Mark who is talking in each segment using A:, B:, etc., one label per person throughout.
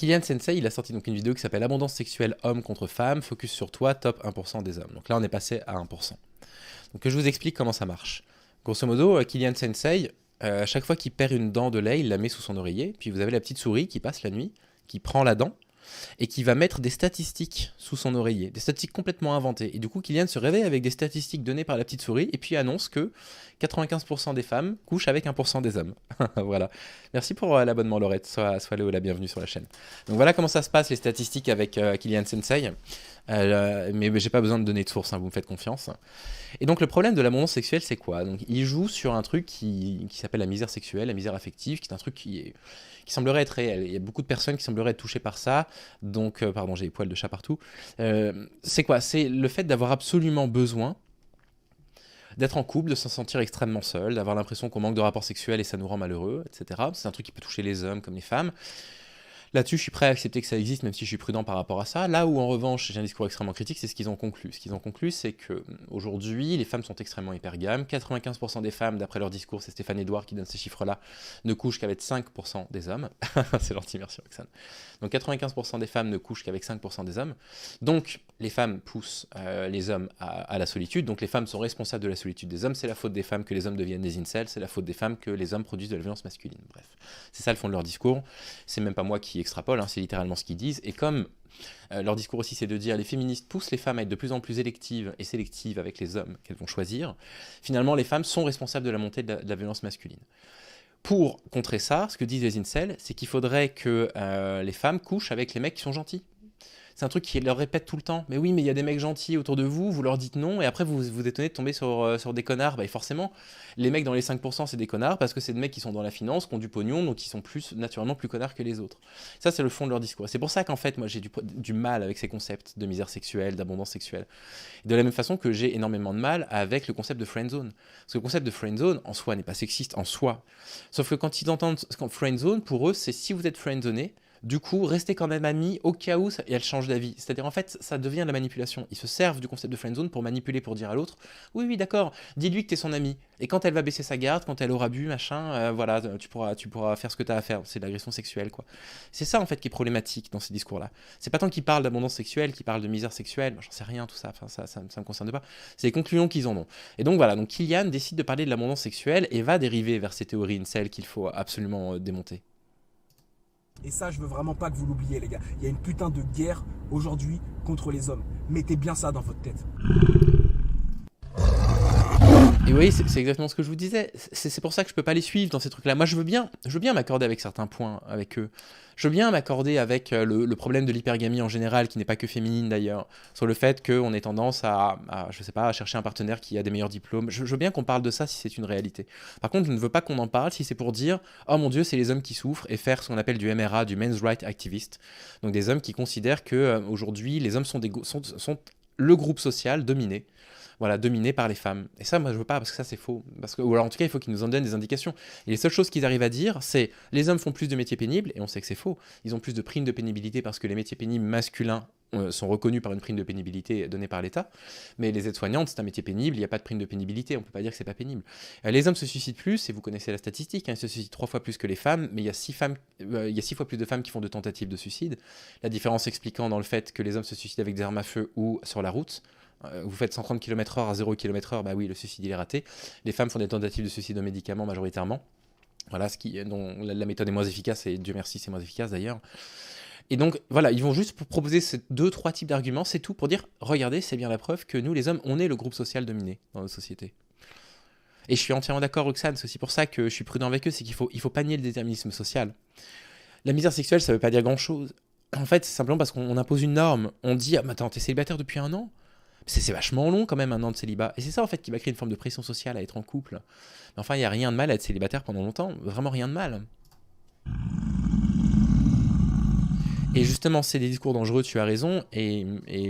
A: Kylian Sensei, il a sorti donc une vidéo qui s'appelle Abondance sexuelle homme contre femme, focus sur toi, top 1% des hommes. Donc là, on est passé à 1%. Donc que je vous explique comment ça marche. Grosso modo, Kylian Sensei, à chaque fois qu'il perd une dent de lait, il la met sous son oreiller, puis vous avez la petite souris qui passe la nuit, qui prend la dent, et qui va mettre des statistiques sous son oreiller, des statistiques complètement inventées. Et du coup, Kylian se réveille avec des statistiques données par la petite souris, et puis annonce que 95% des femmes couchent avec 1% des hommes. Voilà. Merci pour l'abonnement, Laurette. Sois la bienvenue sur la chaîne. Donc voilà comment ça se passe, les statistiques avec Kylian Sensei. Mais j'ai pas besoin de donner de source, hein, vous me faites confiance. Et donc le problème de l'abondance sexuelle, c'est quoi? Donc il joue sur un truc qui s'appelle la misère sexuelle, la misère affective, qui est un truc qui semblerait être réel. Il y a beaucoup de personnes qui sembleraient être touchées par ça. Donc, pardon, j'ai des poils de chat partout. C'est quoi? C'est le fait d'avoir absolument besoin d'être en couple, de se sentir extrêmement seul, d'avoir l'impression qu'on manque de rapport sexuel et ça nous rend malheureux, etc. C'est un truc qui peut toucher les hommes comme les femmes. Là-dessus, je suis prêt à accepter que ça existe, même si je suis prudent par rapport à ça. Là où, en revanche, j'ai un discours extrêmement critique, c'est ce qu'ils ont conclu. Ce qu'ils ont conclu, c'est qu'aujourd'hui, les femmes sont extrêmement hypergames. 95% des femmes, d'après leur discours, c'est Stéphane Edouard qui donne ces chiffres-là, ne couchent qu'avec 5% des hommes. C'est gentil, merci Roxane. Donc 95% des femmes ne couchent qu'avec 5% des hommes. Donc les femmes poussent les hommes à la solitude. Donc les femmes sont responsables de la solitude des hommes. C'est la faute des femmes que les hommes deviennent des incels. C'est la faute des femmes que les hommes produisent de la violence masculine. Bref, c'est ça le fond de leur discours. C'est même pas moi qui extrapole, hein, c'est littéralement ce qu'ils disent. Et comme leur discours aussi, c'est de dire les féministes poussent les femmes à être de plus en plus électives et sélectives avec les hommes qu'elles vont choisir, finalement les femmes sont responsables de la montée de la violence masculine. Pour contrer ça, ce que disent les incels, c'est qu'il faudrait que les femmes couchent avec les mecs qui sont gentils. C'est un truc qu'ils leur répètent tout le temps. Mais oui, mais il y a des mecs gentils autour de vous, vous leur dites non, et après vous vous étonnez de tomber sur des connards. Bah, et forcément, les mecs dans les 5%, c'est des connards, parce que c'est des mecs qui sont dans la finance, qui ont du pognon, donc qui sont naturellement plus connards que les autres. Ça, c'est le fond de leur discours. C'est pour ça qu'en fait, moi, j'ai du mal avec ces concepts de misère sexuelle, d'abondance sexuelle. De la même façon que j'ai énormément de mal avec le concept de friendzone. Parce que le concept de friendzone, en soi, n'est pas sexiste, en soi. Sauf que quand ils entendent friendzone, pour eux, c'est si vous êtes friendzoné, du coup, restez quand même amis au cas où elle change d'avis. C'est-à-dire, en fait, ça devient de la manipulation. Ils se servent du concept de friendzone pour manipuler, pour dire à l'autre, oui, oui, d'accord, dis-lui que t'es son ami. Et quand elle va baisser sa garde, quand elle aura bu, machin, voilà, tu pourras faire ce que t'as à faire. C'est de l'agression sexuelle, quoi. C'est ça, en fait, qui est problématique dans ces discours-là. C'est pas tant qu'ils parlent d'abondance sexuelle, qu'ils parlent de misère sexuelle, j'en sais rien, tout ça, enfin, ça me concerne pas. C'est les conclusions qu'ils en ont. Et donc, voilà, donc Kylian décide de parler de l'abondance sexuelle et va dériver vers ces théories incel qu'il faut absolument démonter.
B: Et ça, je veux vraiment pas que vous l'oubliez, les gars. Il y a une putain de guerre aujourd'hui contre les hommes. Mettez bien ça dans votre tête.
A: Et oui, c'est exactement ce que je vous disais. C'est pour ça que je peux pas les suivre dans ces trucs-là. Moi, je veux bien m'accorder avec certains points avec eux. Je veux bien m'accorder avec le problème de l'hypergamie en général, qui n'est pas que féminine d'ailleurs, sur le fait qu'on ait tendance je sais pas, à chercher un partenaire qui a des meilleurs diplômes. Je veux bien qu'on parle de ça si c'est une réalité. Par contre, je ne veux pas qu'on en parle si c'est pour dire oh mon Dieu, c'est les hommes qui souffrent et faire ce qu'on appelle du MRA, du Men's Right Activist. Donc des hommes qui considèrent que aujourd'hui les hommes sont le groupe social dominé. Voilà, dominé par les femmes. Et ça, moi, je veux pas, parce que ça, c'est faux. Ou alors, en tout cas, il faut qu'ils nous en donnent des indications. Et les seules choses qu'ils arrivent à dire, c'est les hommes font plus de métiers pénibles, et on sait que c'est faux. Ils ont plus de primes de pénibilité parce que les métiers pénibles masculins sont reconnus par une prime de pénibilité donnée par l'État. Mais les aides-soignantes, c'est un métier pénible, il n'y a pas de prime de pénibilité, on peut pas dire que c'est pas pénible. Les hommes se suicident plus, et vous connaissez la statistique, hein, ils se suicident 3 fois plus que les femmes, mais il y a 6 fois plus de femmes qui font de tentatives de suicide. La différence expliquant dans le fait que les hommes se suicident avec des armes à feu ou sur la route. Vous faites 130 km/h à 0 km/h, bah oui, le suicide il est raté. Les femmes font des tentatives de suicide aux médicaments majoritairement. Voilà, dont la méthode est moins efficace, et Dieu merci, c'est moins efficace d'ailleurs. Et donc, voilà, ils vont juste proposer ces 2-3 types d'arguments, c'est tout pour dire, regardez, c'est bien la preuve que nous, les hommes, on est le groupe social dominé dans notre société. Et je suis entièrement d'accord, Roxane, c'est aussi pour ça que je suis prudent avec eux, c'est qu'il faut pas nier le déterminisme social. La misère sexuelle, ça veut pas dire grand-chose. En fait, c'est simplement parce qu'on impose une norme. On dit, ah, mais attends, t'es célibataire depuis 1 an ? C'est vachement long quand même 1 an de célibat. Et c'est ça en fait qui va créer une forme de pression sociale à être en couple. Mais enfin, il n'y a rien de mal à être célibataire pendant longtemps. Vraiment rien de mal. Et justement, c'est des discours dangereux, tu as raison. Et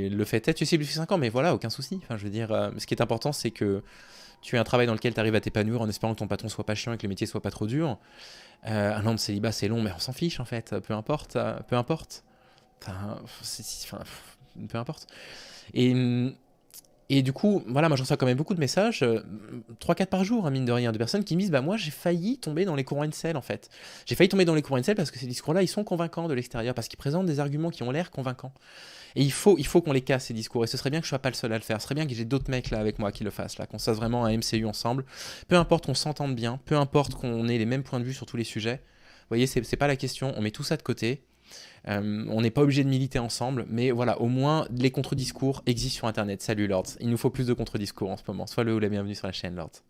A: le fait est, tu sais, depuis 5 ans, mais voilà, aucun souci. Enfin, je veux dire, ce qui est important, c'est que tu aies un travail dans lequel tu arrives à t'épanouir en espérant que ton patron soit pas chiant et que le métier soit pas trop dur. 1 an de célibat, c'est long, mais on s'en fiche en fait. Peu importe. Peu importe. Et Et du coup, voilà, moi je reçois quand même beaucoup de messages, 3-4 par jour, hein, mine de rien, de personnes qui me disent, bah moi j'ai failli tomber dans les courants incel en fait. J'ai failli tomber dans les courants incel parce que ces discours-là, ils sont convaincants de l'extérieur, parce qu'ils présentent des arguments qui ont l'air convaincants. Et il faut qu'on les casse, ces discours, et ce serait bien que je sois pas le seul à le faire, ce serait bien que j'ai d'autres mecs là avec moi qui le fassent, là, qu'on se fasse vraiment un MCU ensemble. Peu importe qu'on s'entende bien, peu importe qu'on ait les mêmes points de vue sur tous les sujets. Vous voyez, c'est pas la question, on met tout ça de côté. On n'est pas obligé de militer ensemble, mais voilà, au moins les contre-discours existent sur Internet. Salut Lords, il nous faut plus de contre-discours en ce moment. Sois le ou la bienvenue sur la chaîne Lords.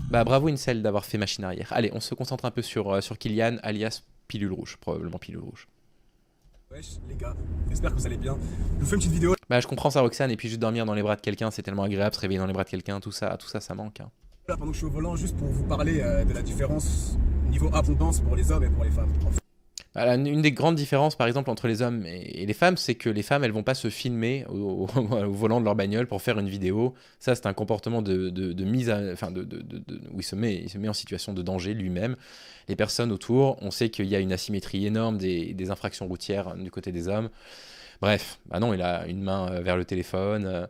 A: Bah bravo Incel d'avoir fait machine arrière. Allez, on se concentre un peu sur Kylian, alias Pilule Rouge, probablement Pilule Rouge.
B: Wesh, les gars, j'espère que vous allez bien. Je vous fais une petite vidéo.
A: Bah je comprends ça Roxane, et puis juste dormir dans les bras de quelqu'un, c'est tellement agréable, se réveiller dans les bras de quelqu'un, tout ça, ça manque. Hein.
B: Là, pendant que je suis au volant, juste pour vous parler de la différence niveau abondance pour les hommes et pour les femmes.
A: Une des grandes différences, par exemple, entre les hommes et les femmes, c'est que les femmes, elles vont pas se filmer au volant de leur bagnole pour faire une vidéo. Ça, c'est un comportement de mise à... Enfin, où il se met en situation de danger lui-même. Les personnes autour, on sait qu'il y a une asymétrie énorme des infractions routières du côté des hommes. Bref, bah non, il a une main vers le téléphone.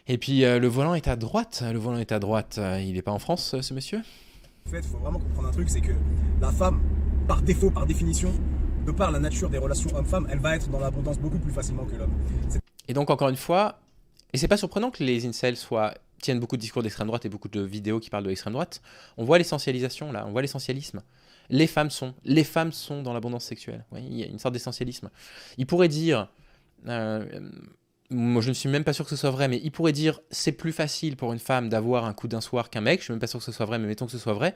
A: Et puis, le volant est à droite. Le volant est à droite. Il n'est pas en France, ce monsieur ?
B: En fait, il faut vraiment comprendre un truc, c'est que la femme, par défaut, par définition, de par la nature des relations homme-femme, elle va être dans l'abondance beaucoup plus facilement que l'homme.
A: Et donc, encore une fois, et c'est pas surprenant que les incels tiennent beaucoup de discours d'extrême droite et beaucoup de vidéos qui parlent de l'extrême droite. On voit l'essentialisation là, on voit l'essentialisme. Les femmes sont dans l'abondance sexuelle. Oui, il y a une sorte d'essentialisme. Il pourrait dire... moi je ne suis même pas sûr que ce soit vrai, mais il pourrait dire c'est plus facile pour une femme d'avoir un coup d'un soir qu'un mec. Je suis même pas sûr que ce soit vrai, mais mettons que ce soit vrai.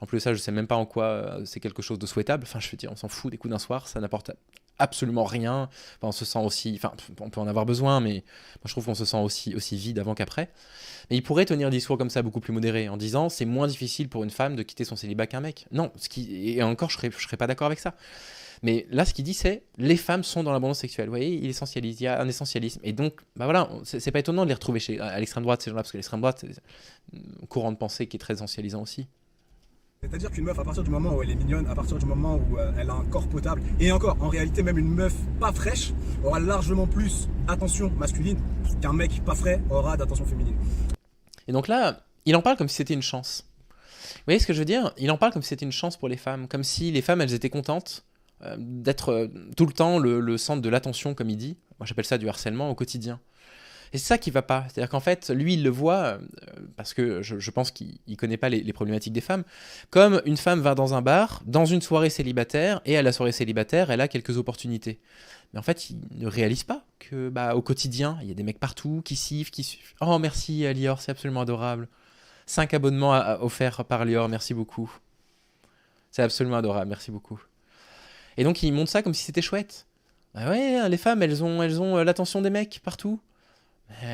A: En plus de ça, je sais même pas en quoi c'est quelque chose de souhaitable. Enfin, je veux dire, on s'en fout des coups d'un soir, ça n'apporte absolument rien. Enfin, on se sent aussi, enfin, on peut en avoir besoin, mais moi je trouve qu'on se sent aussi vide avant qu'après. Mais il pourrait tenir un discours comme ça beaucoup plus modéré, en disant c'est moins difficile pour une femme de quitter son célibat qu'un mec. Non, et encore je serais pas d'accord avec ça. Mais là, ce qu'il dit, c'est les femmes sont dans l'abondance sexuelle. Vous voyez, il essentialise, il y a un essentialisme. Et donc, bah voilà, c'est pas étonnant de les retrouver à l'extrême droite, ces gens-là, parce que l'extrême droite, c'est un courant de pensée qui est très essentialisant aussi.
B: C'est-à-dire qu'une meuf, à partir du moment où elle est mignonne, à partir du moment où elle a un corps potable, et encore, en réalité, même une meuf pas fraîche aura largement plus d'attention masculine qu'un mec pas frais aura d'attention féminine.
A: Et donc là, il en parle comme si c'était une chance. Vous voyez ce que je veux dire ? Il en parle comme si c'était une chance pour les femmes, comme si les femmes, elles étaient contentes d'être tout le temps le centre de l'attention, comme il dit. Moi, j'appelle ça du harcèlement au quotidien. Et c'est ça qui va pas. C'est-à-dire qu'en fait, lui, il le voit, parce que je pense qu'il connaît pas les problématiques des femmes, comme une femme va dans un bar, dans une soirée célibataire, et à la soirée célibataire, elle a quelques opportunités. Mais en fait, il ne réalise pas que, bah, au quotidien, il y a des mecs partout qui sifflent, qui suivent. Oh, merci Lior, c'est absolument adorable. 5 abonnements offerts par Lior, merci beaucoup. C'est absolument adorable, merci beaucoup. Et donc, il montre ça comme si c'était chouette. Ah ouais, les femmes, elles ont l'attention des mecs partout.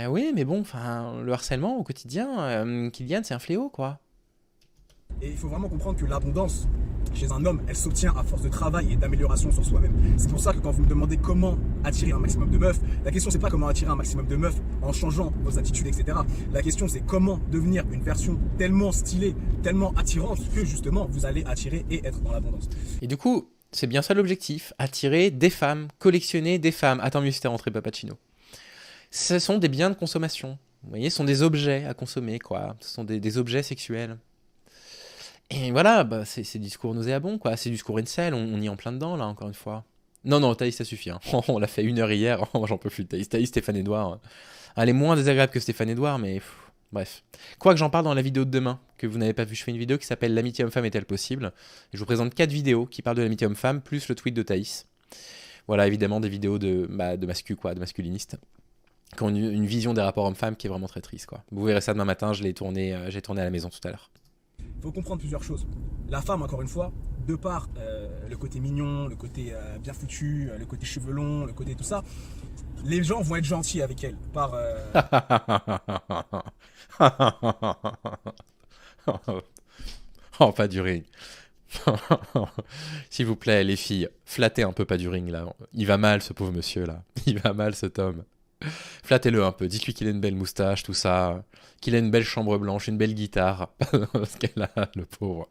A: Oui, mais bon, le harcèlement au quotidien, Kylian, c'est un fléau, quoi.
B: Et il faut vraiment comprendre que l'abondance chez un homme, elle s'obtient à force de travail et d'amélioration sur soi-même. C'est pour ça que quand vous me demandez comment attirer un maximum de meufs, la question c'est pas comment attirer un maximum de meufs en changeant vos attitudes, etc. La question c'est comment devenir une version tellement stylée, tellement attirante que justement vous allez attirer et être dans l'abondance.
A: Et du coup, c'est bien ça l'objectif, attirer des femmes, collectionner des femmes. Attends, mieux si t'es rentré, Papacino. Ce sont des biens de consommation. Vous voyez, ce sont des objets à consommer, quoi. Ce sont des objets sexuels. Et voilà, bah, c'est discours nauséabond, quoi. C'est discours incel, on y est en plein dedans, là, encore une fois. Non, Thaïs, ça suffit. Hein. On l'a fait 1 heure hier, j'en peux plus de Thaïs. Thaïs, Stéphane Edouard. Elle est moins désagréable que Stéphane Edouard, mais bref. Quoi que j'en parle dans la vidéo de demain, que vous n'avez pas vu, je fais une vidéo qui s'appelle L'amitié homme-femme est-elle possible ? Et je vous présente 4 vidéos qui parlent de l'amitié homme-femme, plus le tweet de Thaïs. Voilà, évidemment, des vidéos de masculinistes, qui ont une vision des rapports hommes-femmes qui est vraiment très triste, quoi. Vous verrez ça demain matin, j'ai tourné à la maison tout à l'heure.
B: Il faut comprendre plusieurs choses. La femme, encore une fois, de par le côté mignon, le côté bien foutu, le côté cheveux longs, le côté tout ça, les gens vont être gentils avec elle.
A: Oh, pas du ring. S'il vous plaît, les filles, flattez un peu pas du ring, là. Il va mal, ce pauvre monsieur, là. Il va mal, cet homme. Flattez-le un peu, dites-lui qu'il a une belle moustache, tout ça, qu'il a une belle chambre blanche, une belle guitare, parce qu'elle a, le pauvre.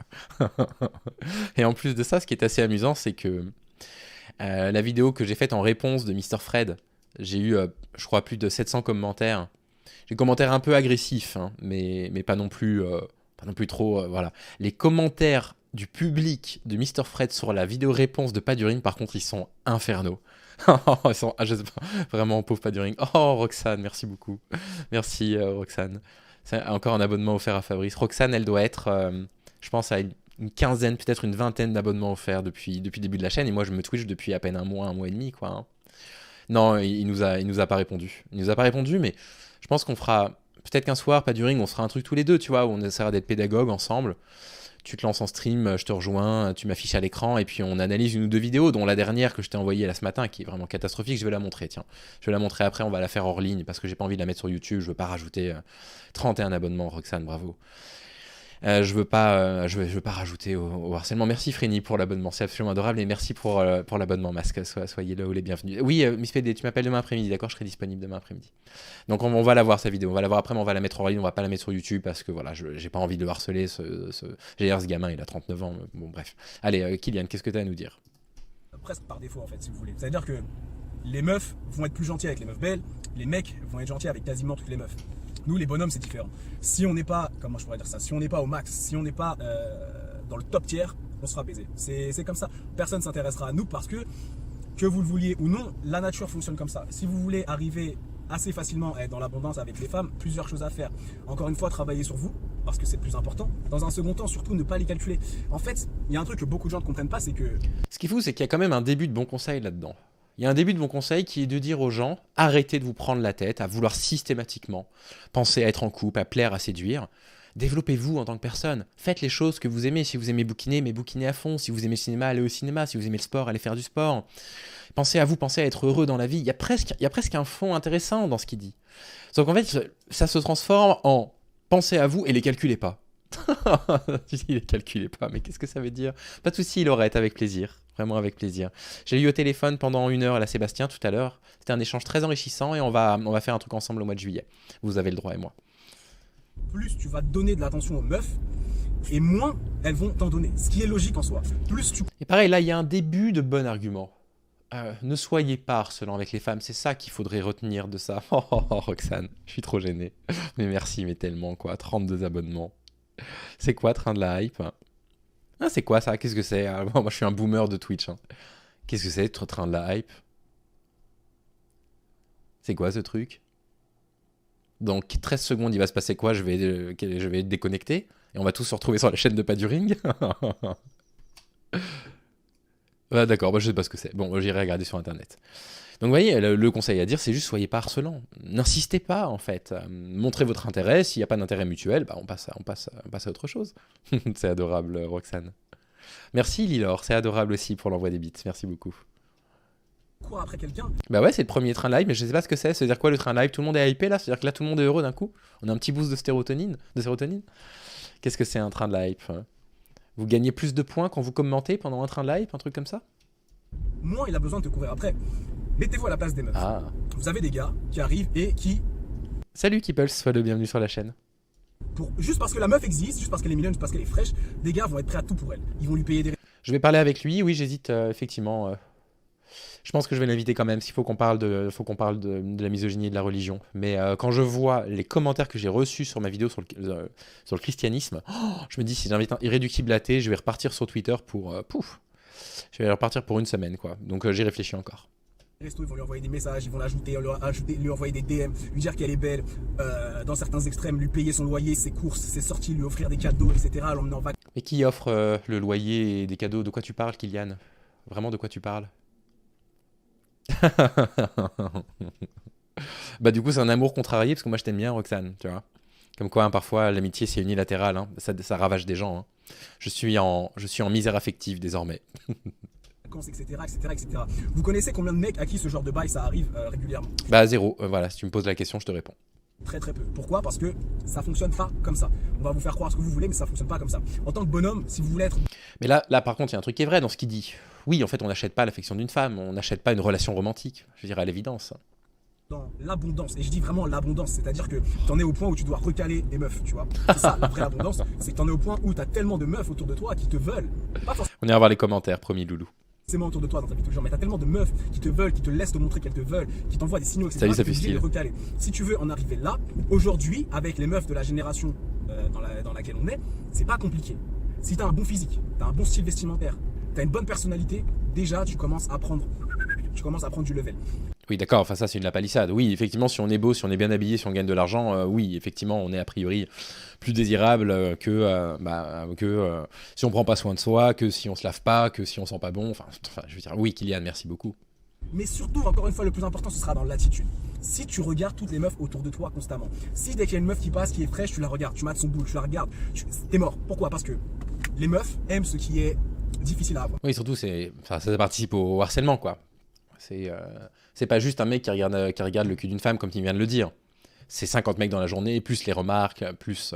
A: Et en plus de ça, ce qui est assez amusant, c'est que la vidéo que j'ai faite en réponse de Mr. Fred, J'ai eu, je crois, plus de 700 commentaires. J'ai des commentaires un peu agressifs, hein, mais pas non plus trop. Voilà. Les commentaires du public de Mr. Fred sur la vidéo réponse de Paduring, par contre, ils sont infernaux. Ils sont, je sais pas, vraiment pauvre Paduring. Oh, Roxane, merci beaucoup. Merci, Roxane. C'est encore un abonnement offert à Fabrice. Roxane, elle doit être, je pense, à une quinzaine, peut-être une vingtaine d'abonnements offerts depuis le début de la chaîne. Et moi, je me Twitch depuis à peine un mois et demi, quoi. Hein. Non, il nous a pas répondu. Il nous a pas répondu, mais je pense qu'on fera, peut-être qu'un soir, Paduring, on fera un truc tous les deux, tu vois, où on essaiera d'être pédagogues ensemble. Tu te lances en stream, je te rejoins, tu m'affiches à l'écran, et puis on analyse une ou deux vidéos, dont la dernière que je t'ai envoyée là ce matin, qui est vraiment catastrophique, je vais la montrer, tiens. Je vais la montrer après, on va la faire hors ligne, parce que j'ai pas envie de la mettre sur YouTube, je veux pas rajouter 31 abonnements, Roxane, bravo. Je veux pas rajouter au harcèlement. Merci Frény pour l'abonnement, c'est absolument adorable, et merci pour l'abonnement Masque, soyez là où les bienvenus. Oui, Miss PD, tu m'appelles demain après-midi, d'accord, je serai disponible demain après-midi. Donc on va la voir sa vidéo, on va la voir après, mais on va la mettre en ligne, on va pas la mettre sur YouTube, parce que voilà, j'ai pas envie de le harceler, ce gamin, il a 39 ans, bon bref. Allez, Kylian, qu'est-ce que tu as à nous dire?
B: Presque par défaut en fait, si vous voulez. C'est-à-dire que les meufs vont être plus gentils avec les meufs belles, les mecs vont être gentils avec quasiment toutes les meufs. Nous, les bonhommes, c'est différent. Si on n'est pas, comment je pourrais dire ça, si on n'est pas au max, si on n'est pas dans le top tiers, on sera baisé. C'est comme ça. Personne ne s'intéressera à nous parce que vous le vouliez ou non, la nature fonctionne comme ça. Si vous voulez arriver assez facilement à être dans l'abondance avec les femmes, plusieurs choses à faire. Encore une fois, travailler sur vous, parce que c'est le plus important. Dans un second temps, surtout, ne pas les calculer. En fait, il y a un truc que beaucoup de gens ne comprennent pas, c'est que...
A: Ce qui est fou, c'est qu'il y a quand même un début de bon conseil là-dedans. Il y a un début de bon conseil qui est de dire aux gens, arrêtez de vous prendre la tête à vouloir systématiquement penser à être en couple, à plaire, à séduire. Développez-vous en tant que personne. Faites les choses que vous aimez. Si vous aimez bouquiner, mais bouquinez à fond. Si vous aimez le cinéma, allez au cinéma. Si vous aimez le sport, allez faire du sport. Pensez à vous, pensez à être heureux dans la vie. Il y a presque un fond intéressant dans ce qu'il dit. Sauf qu'en fait, ça se transforme en pensez à vous et les calculez pas. Tu dis les calculez pas, mais qu'est-ce que ça veut dire? Pas de souci, Laurette, avec plaisir. Vraiment avec plaisir. J'ai eu au téléphone pendant 1 heure, là, Sébastien, tout à l'heure. C'était un échange très enrichissant et on va faire un truc ensemble au mois de juillet. Vous avez le droit et moi.
B: Plus tu vas donner de l'attention aux meufs, et moins elles vont t'en donner. Ce qui est logique en soi. Plus tu...
A: Et pareil, là, il y a un début de bon argument. Ne soyez pas harcelant avec les femmes, c'est ça qu'il faudrait retenir de ça. Oh, Roxane, je suis trop gêné. Mais merci, mais tellement, quoi. 32 abonnements. C'est quoi, train de la hype? Ah, c'est quoi ça? Qu'est-ce que c'est? Moi, je suis un boomer de Twitch. Hein. Qu'est-ce que c'est, train de la hype? C'est quoi ce truc? Dans 13 secondes, il va se passer quoi? Je vais être déconnecté et on va tous se retrouver sur la chaîne de Paduring. Ah, d'accord, je sais pas ce que c'est. Bon, j'irai regarder sur internet. Donc vous voyez, le conseil à dire, c'est juste soyez pas harcelant. N'insistez pas en fait. Montrez votre intérêt. S'il n'y a pas d'intérêt mutuel, on passe à autre chose. C'est adorable, Roxane. Merci Lilor, c'est adorable aussi pour l'envoi des bits. Merci beaucoup.
B: Cours après quelqu'un.
A: Bah ouais, c'est le premier train live, mais je sais pas ce que c'est. C'est-à-dire quoi le train live? Tout le monde est hypé là? C'est-à-dire que là tout le monde est heureux d'un coup? On a un petit boost de sérotonine? Qu'est-ce que c'est un train de hype? Vous gagnez plus de points quand vous commentez pendant un train de live, un truc comme ça?
B: Moins il a besoin de te courir après. Mettez-vous à la place des meufs.
A: Ah.
B: Vous avez des gars qui arrivent et qui...
A: Salut Kipples, sois le bienvenu sur la chaîne.
B: Juste parce que la meuf existe, juste parce qu'elle est mignonne, juste parce qu'elle est fraîche, des gars vont être prêts à tout pour elle. Ils vont lui payer des...
A: Je vais parler avec lui, oui j'hésite effectivement. Je pense que je vais l'inviter quand même, s'il faut qu'on parle de la misogynie et de la religion. Mais quand je vois les commentaires que j'ai reçus sur ma vidéo sur le christianisme, je me dis si j'invite un irréductible athée, je vais repartir sur Twitter pour... Je vais repartir pour 1 semaine quoi, donc j'y réfléchis encore.
B: Ils vont lui envoyer des messages, ils vont l'ajouter, lui envoyer des DM, lui dire qu'elle est belle, dans certains extrêmes, lui payer son loyer, ses courses, ses sorties, lui offrir des cadeaux, etc. L'emmener en vacances.
A: Mais qui offre le loyer et des cadeaux? De quoi tu parles, Kylian? Vraiment, de quoi tu parles? Bah du coup, c'est un amour contrarié, parce que moi je t'aime bien, Roxane, tu vois. Comme quoi, hein, parfois, l'amitié, c'est unilatéral, hein. Ça ravage des gens. Hein. Je suis en misère affective, désormais.
B: Etc. Vous connaissez combien de mecs à qui ce genre de bail ça arrive régulièrement?
A: Bah 0, voilà, si tu me poses la question, je te réponds.
B: Très peu. Pourquoi? Parce que ça fonctionne pas comme ça. On va vous faire croire ce que vous voulez, mais ça fonctionne pas comme ça. En tant que bonhomme, si vous voulez être...
A: Mais là par contre, il y a un truc qui est vrai dans ce qu'il dit. Oui, en fait, on n'achète pas l'affection d'une femme, on n'achète pas une relation romantique, je dirais à l'évidence.
B: Dans l'abondance, et je dis vraiment l'abondance, c'est-à-dire que t'en es au point où tu dois recaler des meufs, tu vois. C'est ça, la vraie abondance, c'est que t'en es au point où t'as tellement de meufs autour de toi qui te veulent. Pas forcément...
A: On ira voir les commentaires, promis loulou.
B: Autour de toi dans ta vie de tous les jours, mais t'as tellement de meufs qui te veulent, qui te laissent te montrer qu'elles te veulent, qui t'envoient des signaux, etc.
A: Salut, ça
B: que
A: fait
B: t'es obligé de
A: style.
B: recaler. Si tu veux en arriver là, aujourd'hui, avec les meufs de la génération dans laquelle on est, c'est pas compliqué. Si t'as un bon physique, t'as un bon style vestimentaire, t'as une bonne personnalité, déjà tu commences à prendre du level.
A: Oui, d'accord, enfin ça c'est une lapalissade. Oui, effectivement, si on est beau, si on est bien habillé, si on gagne de l'argent, oui, effectivement, on est a priori plus désirable que si on prend pas soin de soi, que si on se lave pas, que si on sent pas bon. Enfin, je veux dire, oui, Kylian, merci beaucoup.
B: Mais surtout, encore une fois, le plus important, ce sera dans l'attitude. Si tu regardes toutes les meufs autour de toi constamment, si dès qu'il y a une meuf qui passe, qui est fraîche, tu la regardes, tu mates son boule, tu la regardes, t'es mort. Pourquoi? Parce que les meufs aiment ce qui est difficile à avoir.
A: Oui, surtout, ça participe au harcèlement, quoi. C'est pas juste un mec qui regarde le cul d'une femme, comme tu viens de le dire. C'est 50 mecs dans la journée, plus les remarques, plus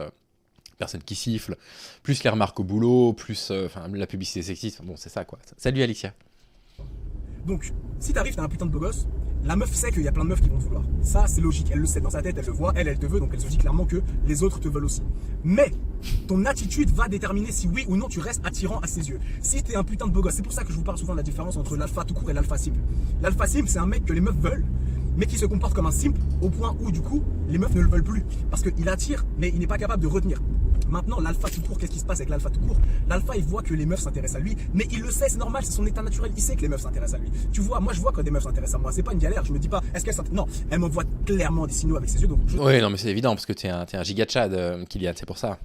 A: personnes qui sifflent, plus les remarques au boulot, plus la publicité sexiste. Bon, c'est ça, quoi. Salut, Alicia.
B: Donc, si t'arrives, t'as un putain de beau gosse, la meuf sait qu'il y a plein de meufs qui vont te vouloir. Ça, c'est logique. Elle le sait dans sa tête, elle le voit, elle te veut, donc elle se dit clairement que les autres te veulent aussi. Mais ton attitude va déterminer si oui ou non tu restes attirant à ses yeux. Si t'es un putain de beau gosse, c'est pour ça que je vous parle souvent de la différence entre l'alpha tout court et l'alpha simple. L'alpha simple, c'est un mec que les meufs veulent, mais qui se comporte comme un simple au point où, du coup, les meufs ne le veulent plus. Parce qu'il attire, mais il n'est pas capable de retenir. Maintenant, l'alpha tout court, qu'est-ce qui se passe avec l'alpha tout court? L'alpha, il voit que les meufs s'intéressent à lui, mais il le sait, c'est normal, c'est son état naturel, il sait que les meufs s'intéressent à lui. Tu vois, moi je vois quand des meufs s'intéressent à moi, c'est pas une galère, je me dis pas, est-ce qu'elles s'intéressent? Non, elle m'envoie clairement des signaux avec ses yeux, donc
A: Oui, non, mais c'est évident, parce que t'es un giga Tchad, Kylian, c'est pour ça.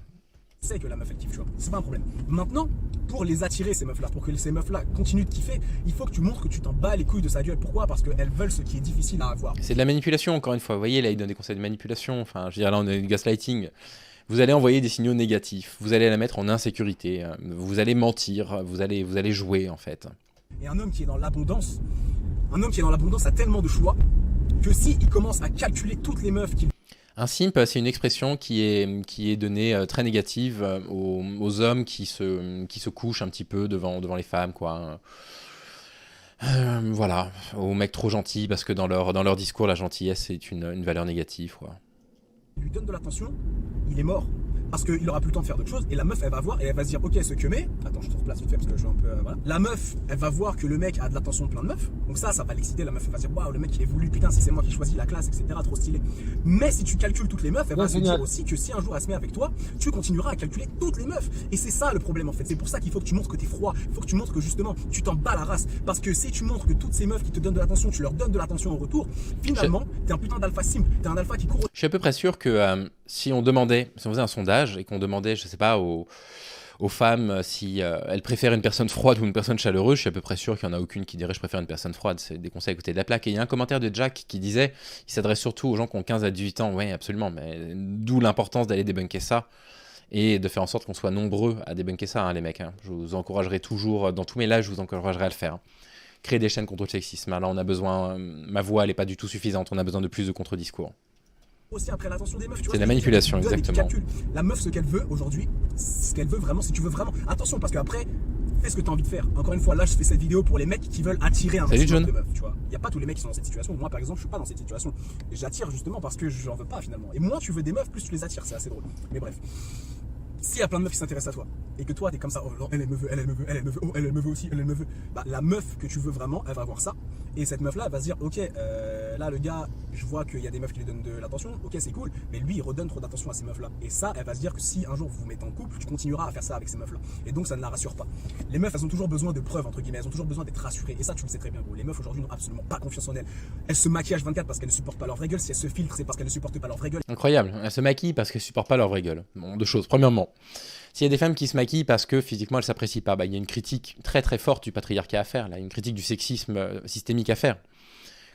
B: sais que la meuf elle kiffe, tu vois, c'est pas un problème. Maintenant, pour les attirer ces meufs-là, pour que ces meufs-là continuent de kiffer, il faut que tu montres que tu t'en bats les couilles de sa gueule. Pourquoi? Parce qu'elles veulent ce qui est difficile à avoir.
A: C'est de la manipulation, encore une fois. Vous voyez, là, il donne des conseils de manipulation. Enfin, je veux dire, là, on a du gaslighting. Vous allez envoyer des signaux négatifs. Vous allez la mettre en insécurité. Vous allez mentir. Vous allez jouer, en fait.
B: Et un homme qui est dans l'abondance, a tellement de choix que si il commence à calculer toutes les meufs qu'il...
A: Un simp, c'est une expression qui est donnée très négative aux hommes qui se couchent un petit peu devant les femmes, quoi. Voilà, aux mecs trop gentils, parce que dans leur discours, la gentillesse est une valeur négative, quoi.
B: lui donne de l'attention, il est mort. Parce qu'il aura plus le temps de faire d'autres choses. Et la meuf, elle va voir et elle va se dire, ok, ce que met. Attends, je te replace vite fait parce que je suis un peu. Voilà. La meuf, elle va voir que le mec a de l'attention de plein de meufs. Donc ça va l'exciter. La meuf, elle va se dire, waouh, le mec, il est voulu. Putain, si c'est moi qui choisis la classe, etc. Trop stylé. Mais si tu calcules toutes les meufs, elle va se dire aussi que si un jour elle se met avec toi, tu continueras à calculer toutes les meufs. Et c'est ça le problème en fait. C'est pour ça qu'il faut que tu montres que t'es froid. Il faut que tu montres que justement, tu t'en bats la race. Parce que si tu montres que toutes ces meufs qui te donnent de l'attention, tu leur donnes de l'attention en retour, finalement, t'es un putain d'alpha simple. T'es un alpha qui court.
A: Je suis à peu près sûr que si on faisait un sondage et qu'on demandait, je sais pas, aux femmes si elles préfèrent une personne froide ou une personne chaleureuse, je suis à peu près sûr qu'il n'y en a aucune qui dirait je préfère une personne froide. C'est des conseils à côté de la plaque. Et il y a un commentaire de Jack qui disait, il s'adresse surtout aux gens qui ont 15 à 18 ans. Oui, absolument, mais d'où l'importance d'aller débunker ça et de faire en sorte qu'on soit nombreux à débunker ça, hein, les mecs. Hein. Je vous encouragerai toujours, dans tous mes lives, je vous encouragerai à le faire. Créer des chaînes contre le sexisme. Là, on a besoin, ma voix, elle n'est pas du tout suffisante. On a besoin de plus de contre-discours.
B: Aussi après l'attention des meufs, tu vois,
A: c'est de la manipulation, exactement.
B: La meuf, ce qu'elle veut aujourd'hui, ce qu'elle veut vraiment, si tu veux vraiment, attention, parce qu'après, fais ce que tu as envie de faire. Encore une fois, là, je fais cette vidéo pour les mecs qui veulent attirer un maximum de meufs, tu vois. Il n'y a pas tous les mecs qui sont dans cette situation. Moi, par exemple, je suis pas dans cette situation. Et j'attire justement parce que j'en veux pas finalement. Et moins tu veux des meufs, plus tu les attires. C'est assez drôle. Mais bref. S'il y a plein de meufs qui s'intéressent à toi et que toi t'es comme ça, oh elle me veut, elle me veut, elle me veut, oh elle me veut aussi, elle me veut, bah la meuf que tu veux vraiment, elle va voir ça et cette meuf là elle va se dire ok là le gars, je vois qu'il y a des meufs qui lui donnent de l'attention, ok c'est cool, mais lui il redonne trop d'attention à ces meufs là et ça elle va se dire que si un jour vous vous mettez en couple, tu continueras à faire ça avec ces meufs là et donc ça ne la rassure pas. Les meufs elles ont toujours besoin de preuves entre guillemets, elles ont toujours besoin d'être rassurées et ça tu le sais très bien gros. Les meufs aujourd'hui n'ont absolument pas confiance en elles. Elles se maquillent H24 parce qu'elles ne supportent pas leur vraie gueule, si elles se filtrent c'est parce qu'elles ne supportent pas leur vraie gueule.
A: Incroyable, elles se maquillent parce qu'elles ne supportent pas leur vraie gueule. Bon, deux choses. Premièrement, s'il y a des femmes qui se maquillent parce que physiquement elles s'apprécient pas, bah, il y a une critique très très forte du patriarcat à faire, là, une critique du sexisme systémique à faire.